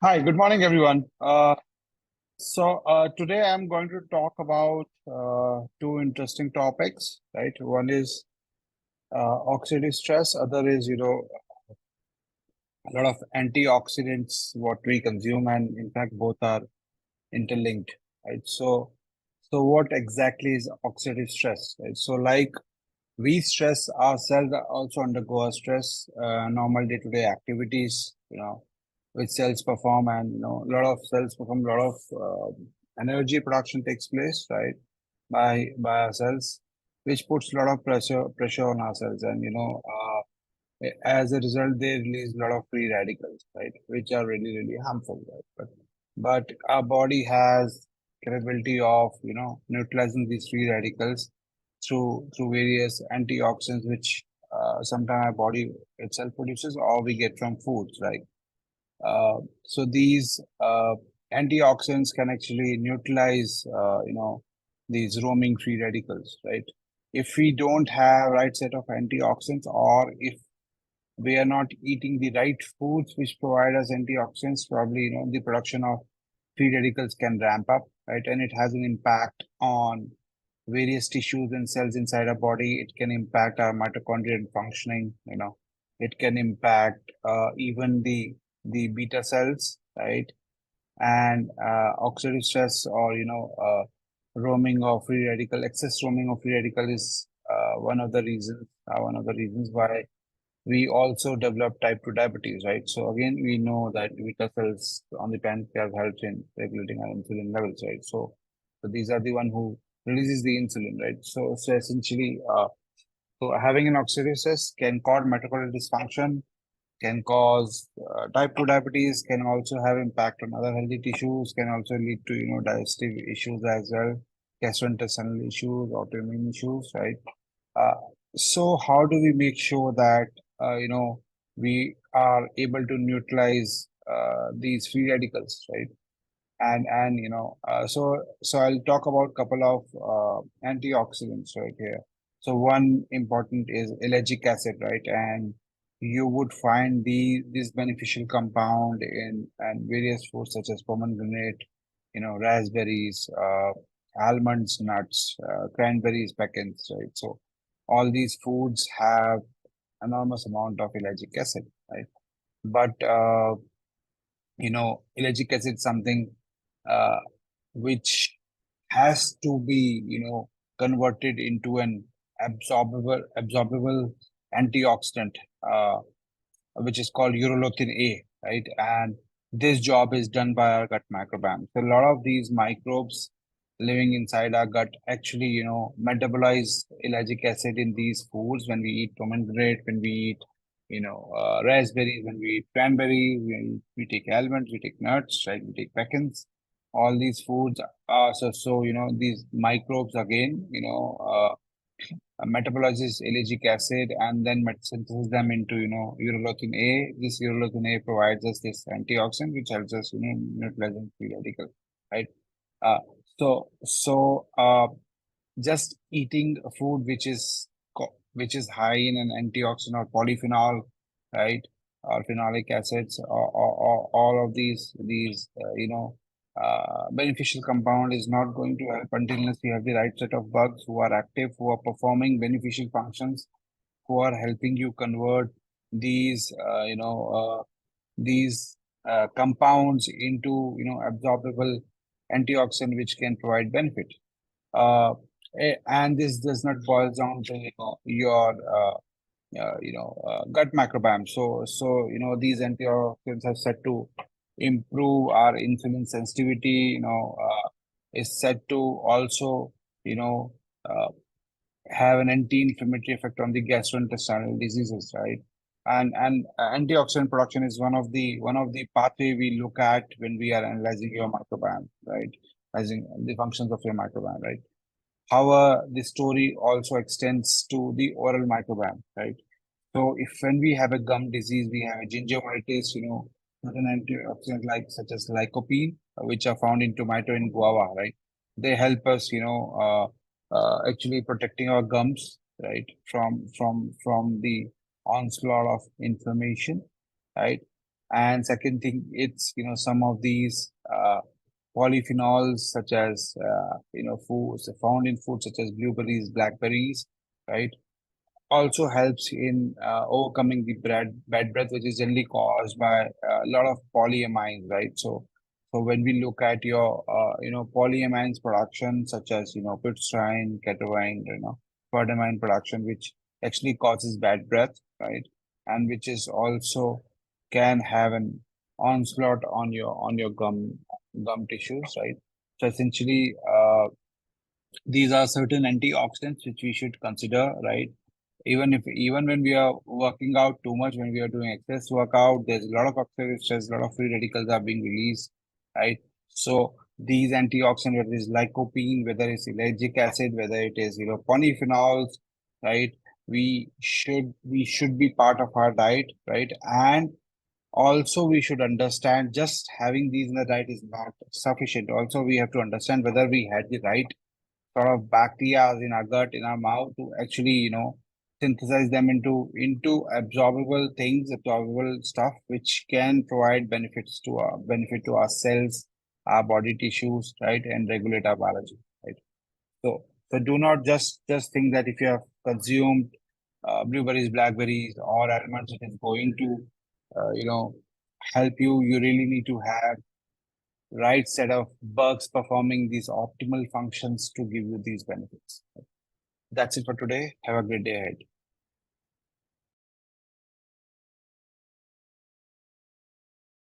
Hi, good morning, everyone. Today I'm going to talk about two interesting topics, right? One is oxidative stress, other is, a lot of antioxidants what we consume, and in fact, both are interlinked, right? So what exactly is oxidative stress, right? So, like we stress, our cells also undergo a stress, normal day-to-day activities, which cells perform, and a lot of cells perform, a lot of energy production takes place, right, by our cells, which puts a lot of pressure on our cells, and as a result, they release a lot of free radicals, right, which are really harmful, right? But our body has capability of neutralizing these free radicals through various antioxidants, which sometimes our body itself produces, or we get from foods, right? So these antioxidants can actually neutralize, these roaming free radicals, right? If we don't have right set of antioxidants, or if we are not eating the right foods which provide us antioxidants, probably, the production of free radicals can ramp up, right? And it has an impact on various tissues and cells inside our body. It can impact our mitochondrial functioning, it can impact even the beta cells, right? And oxidative stress, or roaming of free radical, excess roaming of free radical is one of the reasons why we also develop type 2 diabetes, right? So again, we know that beta cells on the pancreas helps in regulating our insulin levels, right? So these are the one who releases the insulin, right? So essentially, so having an oxidative stress can cause mitochondrial dysfunction, can cause type 2 diabetes, can also have impact on other healthy tissues, can also lead to, digestive issues as well, gastrointestinal issues, autoimmune issues, right? Uh, so how do we make sure that we are able to neutralize these free radicals, right? And so I'll talk about a couple of antioxidants right here. So one important is ellagic acid, right? And you would find this beneficial compound in and various foods such as pomegranate, raspberries, almonds, nuts, cranberries, pecans, right? So all these foods have enormous amount of ellagic acid, right? But ellagic acid is something uh, which has to be, converted into an absorbable antioxidant, uh, which is called Urolithin A, right? And this job is done by our gut microbiome. So a lot of these microbes living inside our gut actually, metabolize ellagic acid in these foods when we eat pomegranate, when we eat, raspberries, when we eat cranberries, we take almonds, we take nuts, right? We take pecans. All these foods are these microbes again, metabolizes ellagic acid and then synthesize them into, urolithin A. This urolithin A provides us this antioxidant, which helps us, neutralizing free radical, right? Uh, so just eating a food which is high in an antioxidant or polyphenol, right, or phenolic acids, or all of these beneficial compound is not going to help until unless you have the right set of bugs who are active, who are performing beneficial functions, who are helping you convert these these compounds into, absorbable antioxidant which can provide benefit. uh, and this does not boil down to, your gut microbiome. So these antioxidants are said to improve our insulin sensitivity. Is said to also, you know uh, have an anti-inflammatory effect on the gastrointestinal diseases, right? And antioxidant production is one of the pathway we look at when we are analyzing your microbiome, right? Analyzing the functions of your microbiome, right? However, the story also extends to the oral microbiome, right? So if when we have a gum disease, we have a gingivitis, certain antioxidants like such as lycopene, which are found in tomato and guava, right? They help us, actually protecting our gums, right, from the onslaught of inflammation, right? And second thing, it's, some of these polyphenols such as, foods found in foods such as blueberries, blackberries, right? Also helps in overcoming the bad breath, which is generally caused by a lot of polyamines, right? So when we look at your, polyamines production, such as, putrescine, ketamine, protamine production, which actually causes bad breath, right? And which is also can have an onslaught on your gum tissues, right? So essentially, these are certain antioxidants which we should consider, right? Even when we are working out too much, when we are doing excess workout, there's a lot of oxidative stress, a lot of free radicals are being released, right? So these antioxidants, whether it's lycopene, whether it's ellagic acid, whether it is, polyphenols, right? We should be part of our diet, right? And also we should understand just having these in the diet is not sufficient. Also, we have to understand whether we had the right sort of bacteria in our gut, in our mouth, to actually, synthesize them into absorbable things, absorbable stuff, which can provide benefit to our cells, our body tissues, right, and regulate our biology, right? So do not just think that if you have consumed blueberries, blackberries, or almonds, it is going to, help you. You really need to have right set of bugs performing these optimal functions to give you these benefits. That's it for today. Have a great day ahead.